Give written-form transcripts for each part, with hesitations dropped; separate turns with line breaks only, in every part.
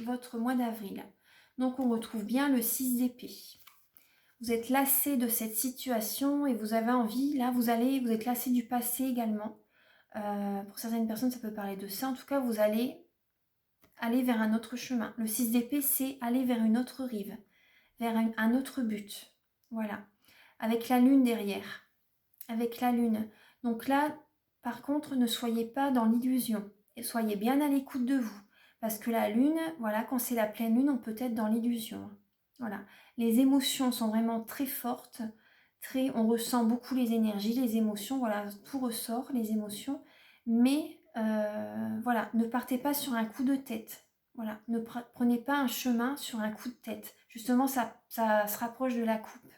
votre mois d'avril. Donc on retrouve bien le 6 d'épée. Vous êtes lassé de cette situation et vous avez envie, là vous êtes lassé du passé également. Pour certaines personnes ça peut parler de ça. En tout cas vous allez aller vers un autre chemin. Le 6 d'épée c'est aller vers une autre rive, vers un autre but. Voilà. Avec la lune derrière. Avec la lune. Donc là, par contre, ne soyez pas dans l'illusion. Et soyez bien à l'écoute de vous. Parce que la lune, voilà, quand c'est la pleine lune, on peut être dans l'illusion. Voilà. Les émotions sont vraiment très fortes. On ressent beaucoup les énergies, les émotions. Voilà, tout ressort, les émotions. Mais, voilà, ne partez pas sur un coup de tête. Voilà, ne prenez pas un chemin sur un coup de tête. Justement, ça se rapproche de la coupe.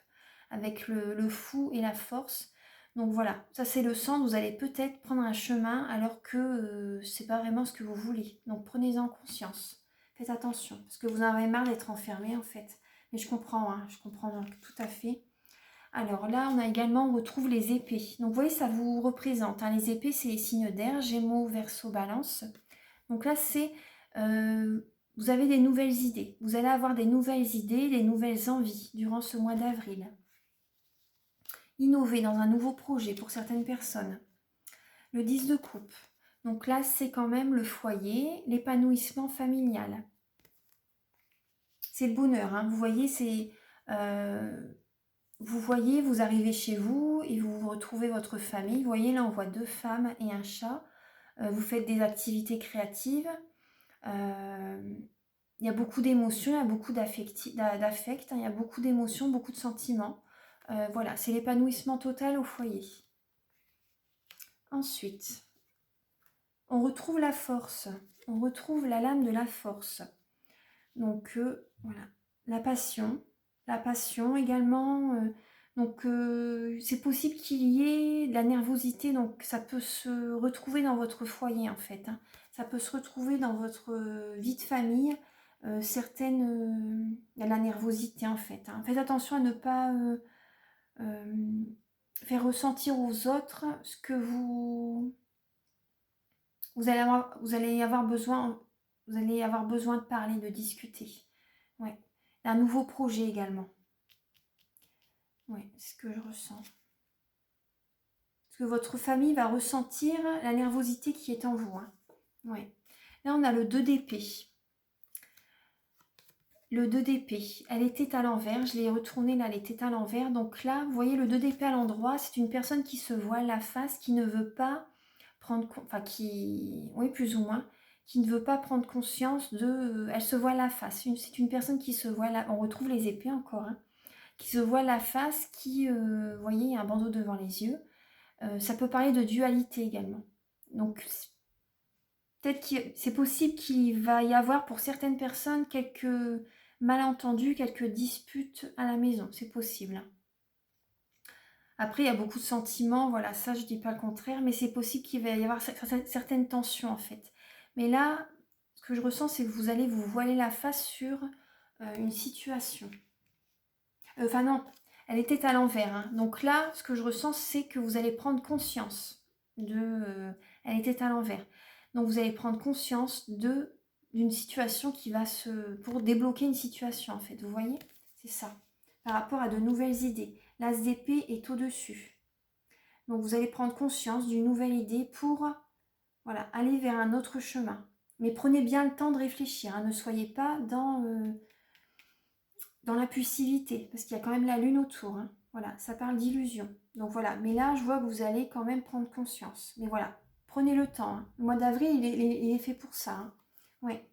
Avec le fou et la force. Donc voilà, ça c'est le sens, vous allez peut-être prendre un chemin alors que c'est pas vraiment ce que vous voulez. Donc prenez-en conscience, faites attention, parce que vous en avez marre d'être enfermé en fait. Mais je comprends, hein, je comprends donc tout à fait. Alors là, on retrouve les épées. Donc vous voyez, ça vous représente. Hein, les épées, c'est les signes d'air, Gémeaux, Verseau, Balance. Donc là, vous avez des nouvelles idées. Vous allez avoir des nouvelles idées, des nouvelles envies durant ce mois d'avril. Innover dans un nouveau projet pour certaines personnes. Le 10 de coupe. Donc là, c'est quand même le foyer, l'épanouissement familial. C'est le bonheur. Hein. Vous voyez, vous arrivez chez vous et vous retrouvez votre famille. Vous voyez, là, on voit 2 femmes et un chat. Vous faites des activités créatives. Il y a beaucoup d'émotions, il y a beaucoup d'affect, hein. Il y a beaucoup d'émotions, beaucoup de sentiments. Voilà, c'est l'épanouissement total au foyer. Ensuite, on retrouve la force, on retrouve la lame de la force. Donc voilà, la passion également. C'est possible qu'il y ait de la nervosité, donc ça peut se retrouver dans votre foyer en fait. Hein. Ça peut se retrouver dans votre vie de famille. Il y a de la nervosité en fait. Hein. Faites attention à ne pas faire ressentir aux autres ce que vous allez avoir besoin de parler, de discuter. Ouais. Un nouveau projet également. Ouais, c'est ce que je ressens. Parce que votre famille va ressentir la nervosité qui est en vous. Hein. Ouais. Là, on a le 2 d'épée. Le 2 d'épée, elle était à l'envers. Je l'ai retournée là, elle était à l'envers. Donc là, vous voyez le 2 d'épée à l'endroit. C'est une personne qui se voile la face, qui ne veut pas oui, plus ou moins, qui ne veut pas prendre conscience elle se voit la face. C'est une personne qui se voit on retrouve les épées encore, hein, qui se voit la face, vous voyez, il y a un bandeau devant les yeux. Ça peut parler de dualité également. Donc, peut-être que c'est possible qu'il va y avoir pour certaines personnes quelques malentendus, quelques disputes à la maison. C'est possible. Hein. Après, il y a beaucoup de sentiments, voilà, ça je dis pas le contraire, mais c'est possible qu'il va y avoir certaines tensions en fait. Mais là, ce que je ressens, c'est que vous allez vous voiler la face sur une situation. Enfin non, elle était à l'envers. Hein. Donc là, ce que je ressens, c'est que vous allez prendre conscience elle était à l'envers. Donc vous allez prendre conscience d'une situation pour débloquer une situation en fait. Vous voyez, c'est ça. Par rapport à de nouvelles idées. L'as d'épée est au-dessus. Donc vous allez prendre conscience d'une nouvelle idée pour aller vers un autre chemin. Mais prenez bien le temps de réfléchir. Hein. Ne soyez pas dans l'impulsivité, parce qu'il y a quand même la lune autour. Hein. Voilà, ça parle d'illusion. Donc voilà, mais là, je vois que vous allez quand même prendre conscience. Mais voilà, prenez le temps. Hein. Le mois d'avril, il est fait pour ça. Hein. Ouais.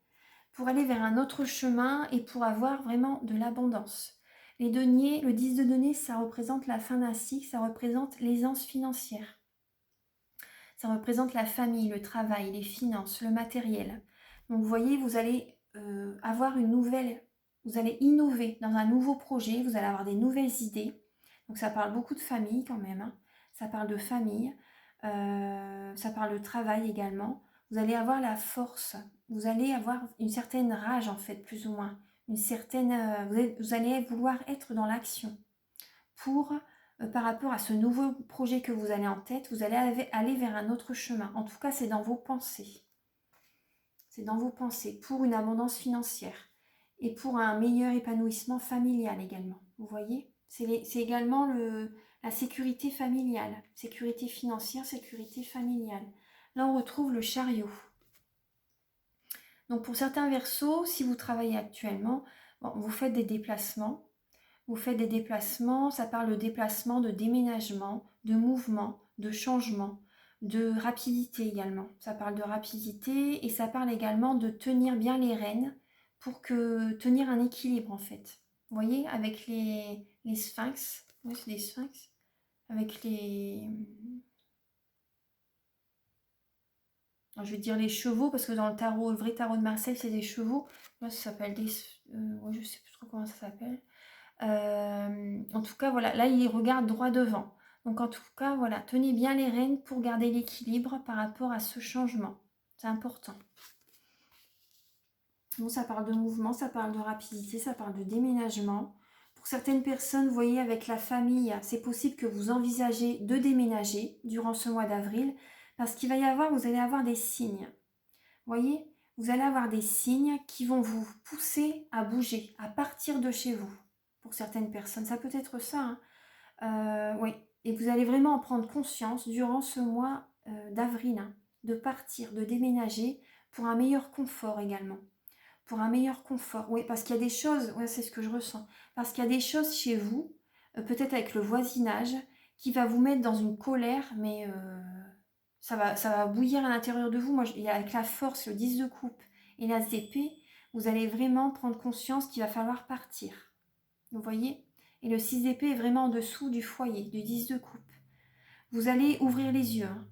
Pour aller vers un autre chemin et pour avoir vraiment de l'abondance. Les deniers, le 10 de deniers, ça représente la fin d'un cycle, ça représente l'aisance financière. Ça représente la famille, le travail, les finances, le matériel. Donc vous voyez, vous allez vous allez innover dans un nouveau projet, vous allez avoir des nouvelles idées. Donc ça parle beaucoup de famille quand même, hein. Ça parle de famille, ça parle de travail également. Vous allez avoir la force, vous allez avoir une certaine rage en fait, plus ou moins. Vous allez vouloir être dans l'action par rapport à ce nouveau projet que vous allez en tête, vous allez aller vers un autre chemin. En tout cas, c'est dans vos pensées. c'est dans vos pensées, pour une abondance financière et pour un meilleur épanouissement familial également. Vous voyez, c'est également la sécurité familiale, sécurité financière, sécurité familiale. Là, on retrouve le chariot. Donc pour certains Verseaux, si vous travaillez actuellement, bon, vous faites des déplacements. Vous faites des déplacements, ça parle de déplacement, de déménagement, de mouvement, de changement, de rapidité également. Ça parle de rapidité et ça parle également de tenir bien les rênes pour tenir un équilibre en fait. Vous voyez, avec les sphinx, oui c'est des sphinx, avec je vais dire les chevaux, parce que dans le tarot, le vrai tarot de Marseille, c'est des chevaux. Moi, ça s'appelle des... ouais, je sais plus trop comment ça s'appelle. En tout cas, voilà, là, il regarde droit devant. Donc, en tout cas, voilà, tenez bien les rênes pour garder l'équilibre par rapport à ce changement. C'est important. Donc, ça parle de mouvement, ça parle de rapidité, ça parle de déménagement. Pour certaines personnes, vous voyez, avec la famille, c'est possible que vous envisagez de déménager durant ce mois d'avril, parce qu'il va y avoir, vous allez avoir des signes. Vous voyez, vous allez avoir des signes qui vont vous pousser à bouger, à partir de chez vous. Pour certaines personnes, ça peut être ça. Hein. Oui, et vous allez vraiment en prendre conscience durant ce mois d'avril, hein, de partir, de déménager pour un meilleur confort également. Pour un meilleur confort, oui, parce qu'il y a des choses, ouais, c'est ce que je ressens, parce qu'il y a des choses chez vous, peut-être avec le voisinage, qui va vous mettre dans une colère, mais ça va bouillir à l'intérieur de vous. Moi, avec la force, le 10 de coupe et la épée, vous allez vraiment prendre conscience qu'il va falloir partir. Vous voyez? Et le 6 d'épée est vraiment en dessous du foyer, du 10 de coupe. Vous allez ouvrir les yeux. Hein.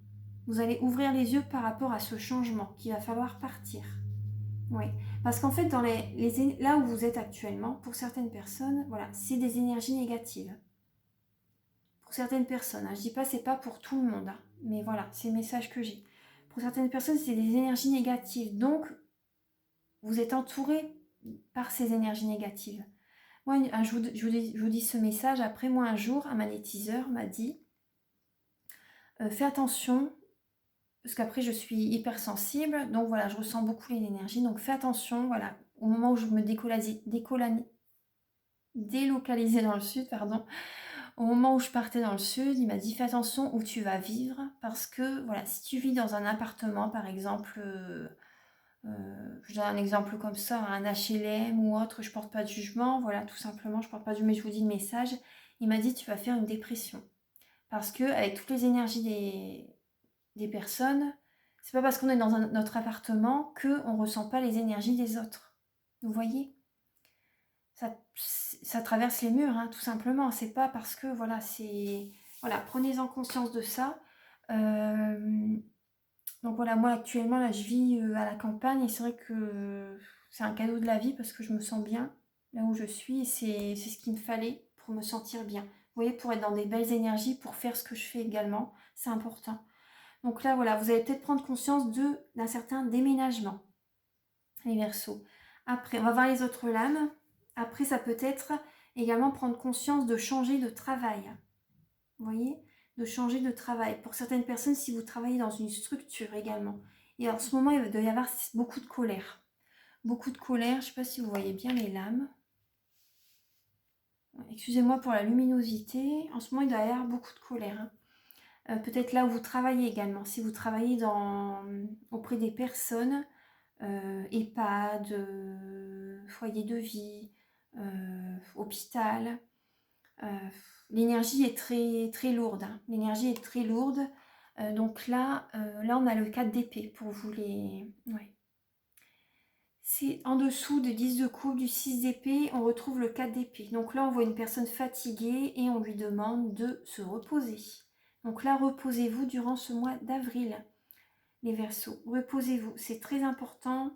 Vous allez ouvrir les yeux par rapport à ce changement, qu'il va falloir partir. Oui, parce qu'en fait, là où vous êtes actuellement, pour certaines personnes, voilà, c'est des énergies négatives. Pour certaines personnes, hein, je dis pas c'est pas pour tout le monde, hein, mais voilà, c'est le message que j'ai. Pour certaines personnes, c'est des énergies négatives, donc vous êtes entouré par ces énergies négatives. Moi, je vous dis ce message. Après, moi, un jour, un magnétiseur m'a dit fais attention, parce qu'après, je suis hypersensible, donc voilà, je ressens beaucoup les énergies, donc fais attention, voilà, au moment où je me délocalisais dans le sud, pardon, au moment où je partais dans le sud, il m'a dit fais attention où tu vas vivre, parce que voilà, si tu vis dans un appartement, par exemple, je donne un exemple comme ça, un HLM ou autre, je porte pas de jugement, voilà, tout simplement, je porte pas de jugement, mais je vous dis le message. Il m'a dit tu vas faire une dépression. Parce que avec toutes les énergies des personnes, c'est pas parce qu'on est dans notre appartement qu'on ressent pas les énergies des autres. Vous voyez, ça traverse les murs, hein, tout simplement. C'est pas parce que, voilà, c'est... Voilà, prenez-en conscience de ça. Donc voilà, moi actuellement, là, je vis à la campagne et c'est vrai que c'est un cadeau de la vie parce que je me sens bien là où je suis et c'est ce qu'il me fallait pour me sentir bien. Vous voyez, pour être dans des belles énergies, pour faire ce que je fais également, c'est important. Donc là, voilà, vous allez peut-être prendre conscience d'un certain déménagement, les Verseaux. Après, on va voir les autres lames. Après, ça peut être également prendre conscience de changer de travail. Vous voyez, de changer de travail. Pour certaines personnes, si vous travaillez dans une structure également. Et en ce moment, il doit y avoir beaucoup de colère. Beaucoup de colère. Je ne sais pas si vous voyez bien les lames. Excusez-moi pour la luminosité. En ce moment, il doit y avoir beaucoup de colère. Hein. Peut-être là où vous travaillez également. Si vous travaillez auprès des personnes, EHPAD, foyer de vie, hôpital. L'énergie est très, très lourde. Hein. L'énergie est très lourde. Donc là, on a le 4 d'épée pour vous les... Ouais. C'est en dessous du 10 de coupe, du 6 d'épée, on retrouve le 4 d'épée. Donc là, on voit une personne fatiguée et on lui demande de se reposer. Donc là, reposez-vous durant ce mois d'avril, les Verseaux. Reposez-vous, c'est très important.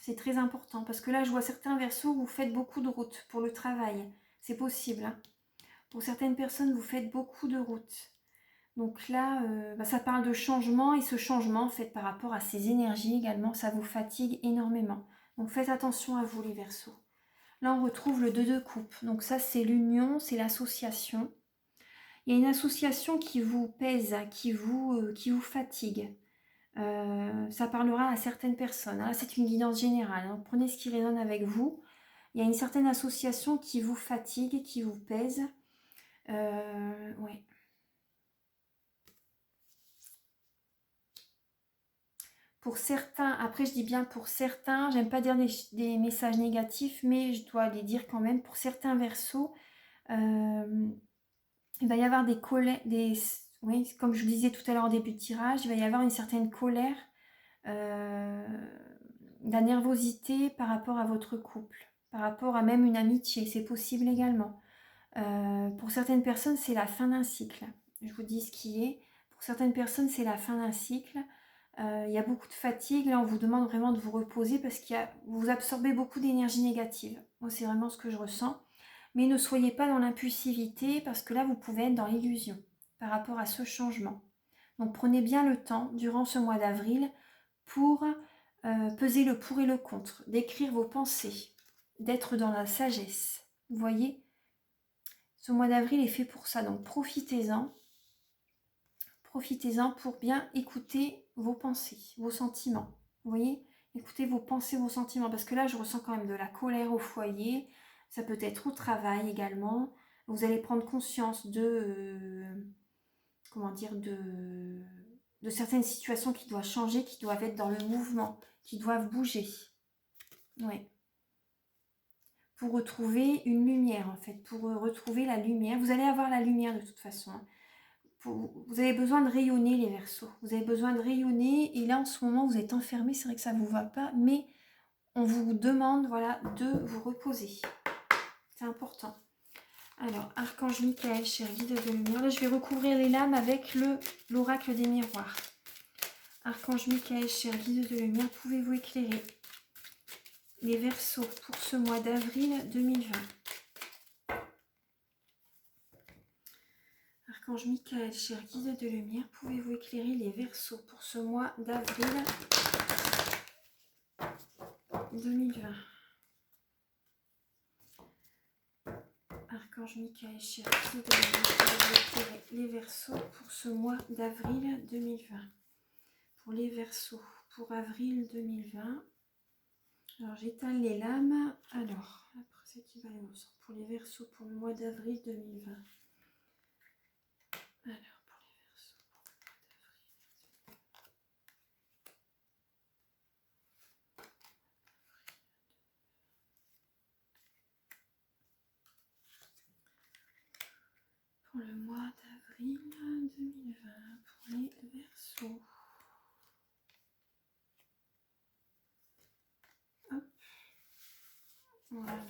C'est très important parce que là, je vois certains Verseaux où vous faites beaucoup de routes pour le travail. C'est possible. Hein. Pour certaines personnes, vous faites beaucoup de routes. Donc là, ça parle de changement et ce changement, en fait, par rapport à ces énergies également, ça vous fatigue énormément. Donc faites attention à vous, les Verseaux. Là, on retrouve le 2 de coupe. Donc ça, c'est l'union, c'est l'association. Il y a une association qui vous pèse, qui vous fatigue. Ça parlera à certaines personnes. Là, c'est une guidance générale. Donc, prenez ce qui résonne avec vous. Il y a une certaine association qui vous fatigue, qui vous pèse. Ouais. Pour certains, après je dis bien pour certains, j'aime pas dire des messages négatifs, mais je dois les dire quand même. Pour certains versos, il va y avoir des colères, oui, comme je vous disais tout à l'heure en début de tirage, il va y avoir une certaine colère, de la nervosité par rapport à votre couple, par rapport à même une amitié, c'est possible également. Pour certaines personnes, c'est la fin d'un cycle. Je vous dis ce qui est. Pour certaines personnes, c'est la fin d'un cycle. Il y a beaucoup de fatigue. Là, on vous demande vraiment de vous reposer parce que vous absorbez beaucoup d'énergie négative. Moi, c'est vraiment ce que je ressens. Mais ne soyez pas dans l'impulsivité parce que là, vous pouvez être dans l'illusion par rapport à ce changement. Donc, prenez bien le temps, durant ce mois d'avril, pour peser le pour et le contre, d'écrire vos pensées, d'être dans la sagesse. Vous voyez ? Ce mois d'avril est fait pour ça, donc profitez-en. Profitez-en pour bien écouter vos pensées, vos sentiments. Vous voyez ? Écoutez vos pensées, vos sentiments, parce que là, je ressens quand même de la colère au foyer. Ça peut être au travail également. Vous allez prendre conscience comment dire, de certaines situations qui doivent changer, qui doivent être dans le mouvement, qui doivent bouger. Ouais. Pour retrouver une lumière, en fait, pour retrouver la lumière. Vous allez avoir la lumière de toute façon. Vous avez besoin de rayonner, les Verseaux. Vous avez besoin de rayonner. Et là, en ce moment, vous êtes enfermés. C'est vrai que ça ne vous va pas. Mais on vous demande, voilà, de vous reposer. C'est important. Alors, Archange Michael, cher guide de lumière. Là, je vais recouvrir les lames avec l'oracle des miroirs. Archange Michael, cher guide de lumière, pouvez-vous éclairer les Verseaux pour ce mois d'avril 2020? Archange Michael, cher guide de lumière, pouvez-vous éclairer les Verseaux pour ce mois d'avril 2020? Archange Michael, cher guide de lumière, pouvez-vous éclairer les Verseaux pour ce mois d'avril 2020? Pour les Verseaux, pour avril 2020. Alors j'étale les lames. Alors, après c'est qui va aller au sort pour les Verseaux pour le mois d'avril 2020. Alors, pour les Verseaux, pour le mois d'avril 2020, pour les Verseaux. Hop. Voilà.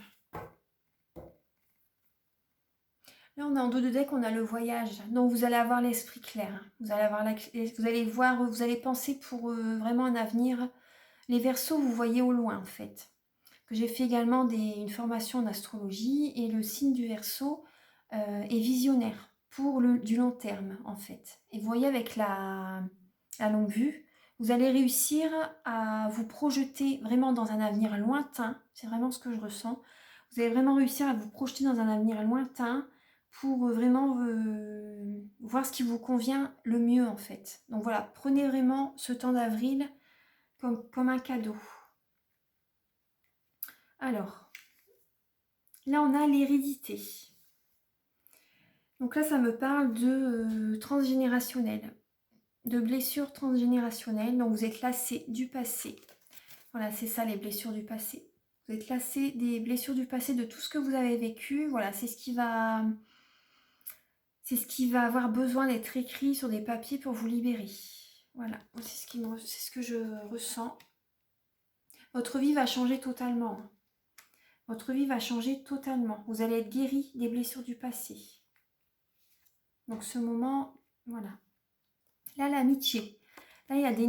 Là, on est en dos de deck, on a le voyage. Donc, vous allez avoir l'esprit clair. Vous allez voir, vous allez penser pour vraiment un avenir. Les Verseaux, vous voyez au loin, en fait. Que j'ai fait également une formation en astrologie. Et le signe du Verseau est visionnaire pour du long terme, en fait. Et vous voyez, avec la longue vue, vous allez réussir à vous projeter vraiment dans un avenir lointain. C'est vraiment ce que je ressens. Vous allez vraiment réussir à vous projeter dans un avenir lointain pour vraiment voir ce qui vous convient le mieux, en fait. Donc voilà, prenez vraiment ce temps d'avril comme un cadeau. Alors, là on a l'hérédité. Donc là ça me parle de transgénérationnel, de blessures transgénérationnelles. Donc vous êtes lassé du passé. Voilà, c'est ça les blessures du passé. Vous êtes lassé des blessures du passé, de tout ce que vous avez vécu. Voilà, c'est ce qui va avoir besoin d'être écrit sur des papiers pour vous libérer. Voilà, c'est ce que je ressens. Votre vie va changer totalement. Votre vie va changer totalement. Vous allez être guéri des blessures du passé. Donc ce moment, voilà. Là, l'amitié. Là, il y a des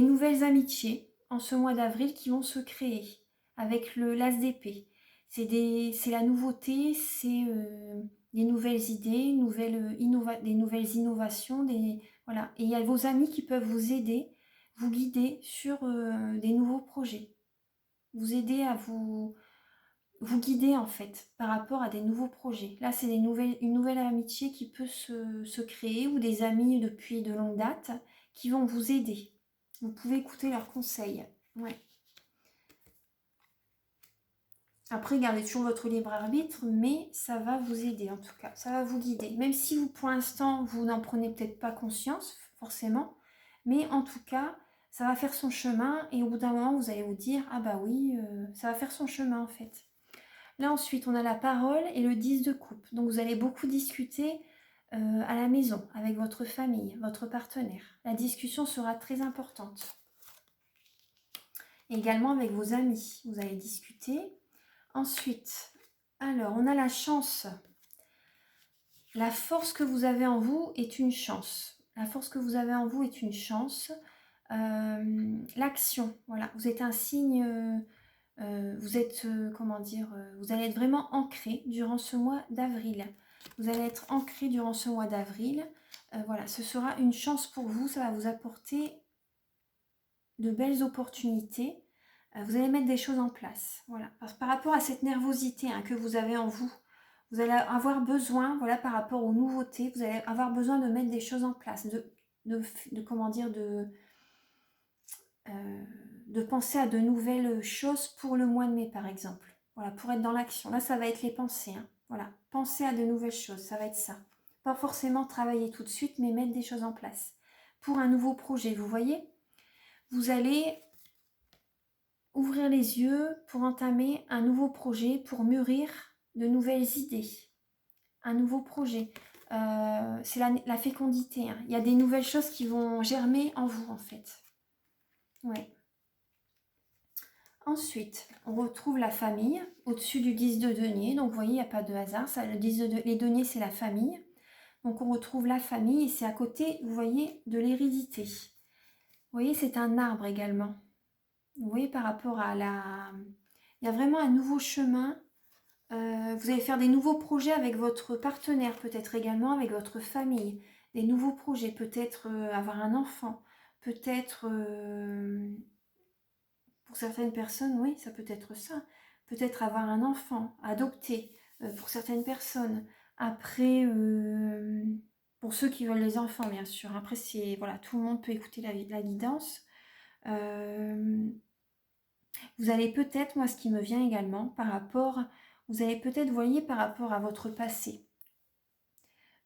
nouvelles amitiés en ce mois d'avril qui vont se créer avec l'as d'épée. C'est la nouveauté, c'est des nouvelles idées, des nouvelles innovations. Voilà. Et il y a vos amis qui peuvent vous aider, vous guider sur des nouveaux projets. Vous aider à vous guider en fait par rapport à des nouveaux projets. Là, c'est une nouvelle amitié qui peut se créer ou des amis depuis de longue date qui vont vous aider. Vous pouvez écouter leurs conseils. Ouais. Après, gardez toujours votre libre arbitre, mais ça va vous aider en tout cas. Ça va vous guider. Même si vous, pour l'instant, vous n'en prenez peut-être pas conscience, forcément. Mais en tout cas, ça va faire son chemin. Et au bout d'un moment, vous allez vous dire, ah bah oui, ça va faire son chemin en fait. Là ensuite, on a la parole et le 10 de coupe. Donc vous allez beaucoup discuter à la maison, avec votre famille, votre partenaire. La discussion sera très importante. Et également avec vos amis, vous allez discuter. Ensuite, alors, on a la chance. La force que vous avez en vous est une chance. La force que vous avez en vous est une chance. L'action, voilà. Vous êtes un signe, vous êtes, comment dire, vous allez être vraiment ancré durant ce mois d'avril. Vous allez être ancré durant ce mois d'avril. Voilà, ce sera une chance pour vous. Ça va vous apporter de belles opportunités. Vous allez mettre des choses en place. Voilà. Parce que par rapport à cette nervosité que vous avez en vous, vous allez avoir besoin, voilà, par rapport aux nouveautés, vous allez avoir besoin de mettre des choses en place, comment dire, de penser à de nouvelles choses pour le mois de mai, par exemple. Voilà, pour être dans l'action. Là, ça va être les pensées. Voilà, penser à de nouvelles choses, ça va être ça. Pas forcément travailler tout de suite, mais mettre des choses en place. Pour un nouveau projet, vous voyez, vous allez ouvrir les yeux pour entamer un nouveau projet, pour mûrir de nouvelles idées. Un nouveau projet. C'est la fécondité. Il y a des nouvelles choses qui vont germer en vous, en fait. Ouais. Ensuite, on retrouve la famille au-dessus du 10 de denier. Donc, vous voyez, il n'y a pas de hasard. Ça, les deniers, c'est la famille. Donc, on retrouve la famille et c'est à côté, vous voyez, de l'hérédité. Vous voyez, c'est un arbre également. Vous voyez, par rapport à la... Il y a vraiment un nouveau chemin. Vous allez faire des nouveaux projets avec votre partenaire, peut-être également avec votre famille. Des nouveaux projets, peut-être avoir un enfant. Peut-être, pour certaines personnes, oui, ça peut être ça. Peut-être avoir un enfant, adopter, pour certaines personnes. Après, pour ceux qui veulent les enfants, bien sûr. Après, c'est voilà, tout le monde peut écouter la guidance. Vous allez peut-être, moi ce qui me vient également, vous allez peut-être, vous voyez, par rapport à votre passé,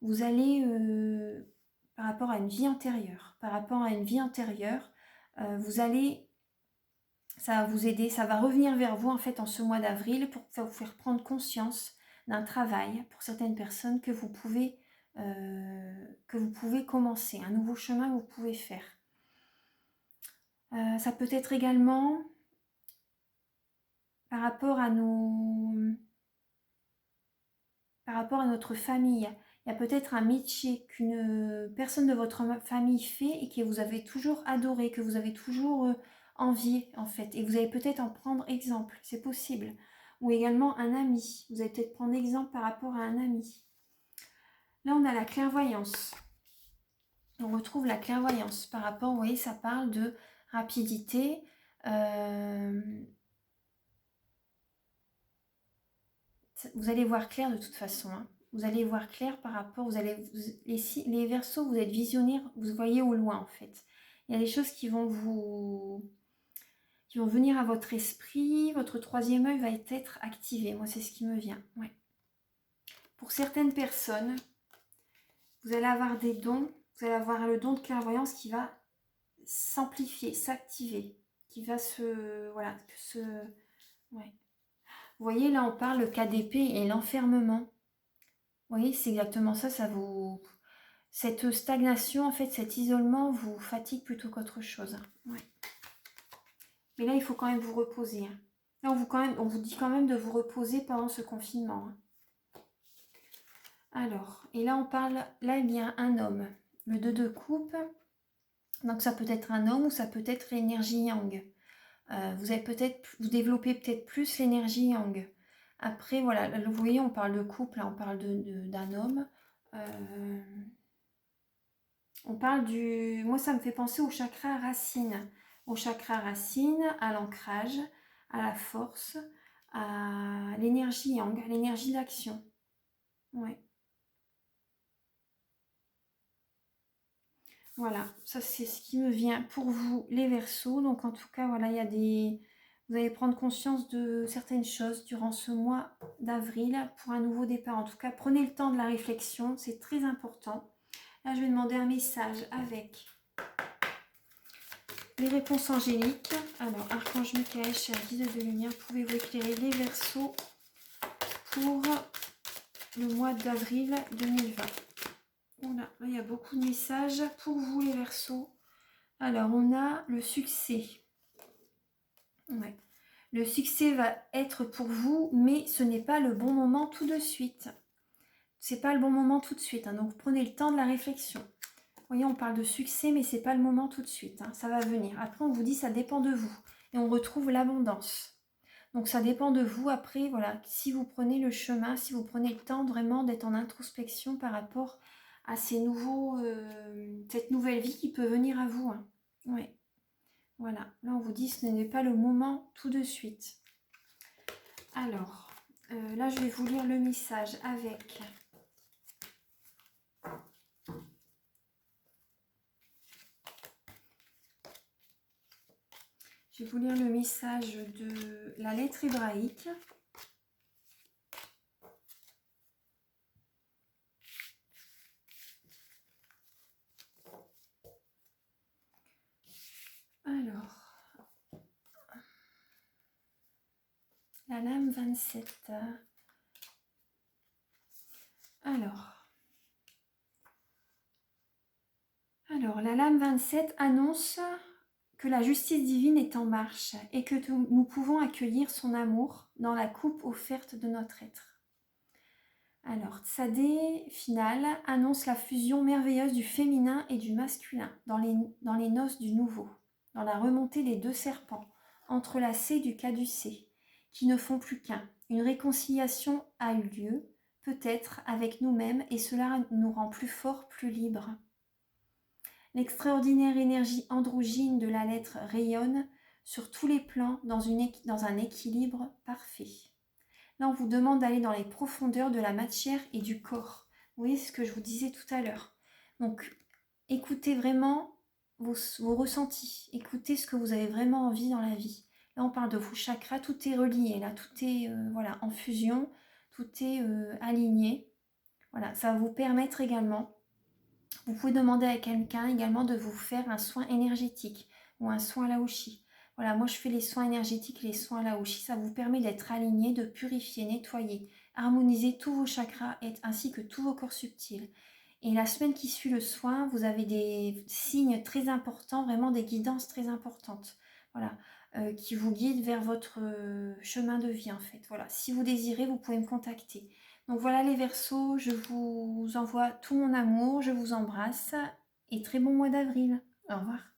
vous allez, par rapport à une vie antérieure, vous allez, ça va vous aider, ça va revenir vers vous en fait en ce mois d'avril pour vous faire prendre conscience d'un travail pour certaines personnes que vous pouvez commencer, un nouveau chemin que vous pouvez faire. Ça peut être également par rapport à notre famille. Il y a peut-être un métier qu'une personne de votre famille fait et que vous avez toujours adoré, que vous avez toujours envié en fait. Et vous allez peut-être en prendre exemple, c'est possible. Ou également un ami. Vous allez peut-être prendre exemple par rapport à un ami. Là, on a la clairvoyance. On retrouve la clairvoyance par rapport, vous voyez, ça parle de rapidité. Vous allez voir clair de toute façon. Vous allez voir clair par rapport, les Verseaux, vous êtes visionnaires, vous voyez au loin en fait. Il y a des choses qui vont venir à votre esprit, votre troisième œil va être activé. Moi, c'est ce qui me vient. Ouais. Pour certaines personnes, vous allez avoir des dons, vous allez avoir le don de clairvoyance qui va s'amplifier, s'activer, qui va ouais. Vous voyez, là, on parle le cas d'épée et l'enfermement. Vous voyez, c'est exactement ça, cette stagnation, en fait, cet isolement vous fatigue plutôt qu'autre chose. Ouais. Mais là, il faut quand même vous reposer. Là, on vous dit quand même de vous reposer pendant ce confinement. Alors, et là, on parle, là, il y a un homme. Le 2 de coupe. Donc, ça peut être un homme ou ça peut être l'énergie yang. Vous développez peut-être plus l'énergie yang. Après, voilà, vous voyez, on parle de couple, là, on parle d'un homme. On parle moi ça me fait penser au chakra racine. Au chakra racine, à l'ancrage, à la force, à l'énergie yang, à l'énergie d'action. Ouais. Voilà, ça c'est ce qui me vient pour vous les Verseaux. Donc en tout cas, voilà, il y a des... Vous allez prendre conscience de certaines choses durant ce mois d'avril pour un nouveau départ. En tout cas, prenez le temps de la réflexion, c'est très important. Là, je vais demander un message avec les réponses angéliques. Alors, Archange Michael, cher guide de lumière, pouvez-vous éclairer les Verseaux pour le mois d'avril 2020? Voilà, là, il y a beaucoup de messages pour vous les Verseaux. Alors, on a le succès. Ouais. Le succès va être pour vous, mais ce n'est pas le bon moment tout de suite. C'est pas le bon moment tout de suite. Hein, donc, prenez le temps de la réflexion. Vous voyez, on parle de succès, mais c'est pas le moment tout de suite. Hein, ça va venir. Après, on vous dit ça dépend de vous. Et on retrouve l'abondance. Donc, ça dépend de vous. Après, voilà, si vous prenez le chemin, si vous prenez le temps vraiment d'être en introspection par rapport à ces nouveaux, cette nouvelle vie qui peut venir à vous. Hein. Ouais. Voilà, là on vous dit ce n'est pas le moment tout de suite. Alors, là je vais vous lire le message avec je vais vous lire le message de la lettre hébraïque. Alors, la lame 27. Alors, la lame 27 annonce que la justice divine est en marche et que nous pouvons accueillir son amour dans la coupe offerte de notre être. Alors, Tsadé finale annonce la fusion merveilleuse du féminin et du masculin dans les noces du nouveau, dans la remontée des deux serpents, entrelacés du caducée, qui ne font plus qu'un. Une réconciliation a eu lieu, peut-être avec nous-mêmes, et cela nous rend plus forts, plus libres. L'extraordinaire énergie androgyne de la lettre rayonne sur tous les plans dans un équilibre parfait. Là, on vous demande d'aller dans les profondeurs de la matière et du corps. Vous voyez ce que je vous disais tout à l'heure. Donc, écoutez vraiment vos ressentis. Écoutez ce que vous avez vraiment envie dans la vie. Là, on parle de vos chakras. Tout est relié. Là, tout est voilà, en fusion. Tout est aligné. Voilà, ça va vous permettre également. Vous pouvez demander à quelqu'un également de vous faire un soin énergétique ou un soin laoshi. Voilà, moi je fais les soins énergétiques, les soins laoshi, ça vous permet d'être aligné, de purifier, nettoyer, harmoniser tous vos chakras ainsi que tous vos corps subtils. Et la semaine qui suit le soin, vous avez des signes très importants, vraiment des guidances très importantes. Voilà, qui vous guident vers votre chemin de vie en fait. Voilà, si vous désirez, vous pouvez me contacter. Donc voilà les Verseaux, je vous envoie tout mon amour, je vous embrasse et très bon mois d'avril. Au revoir.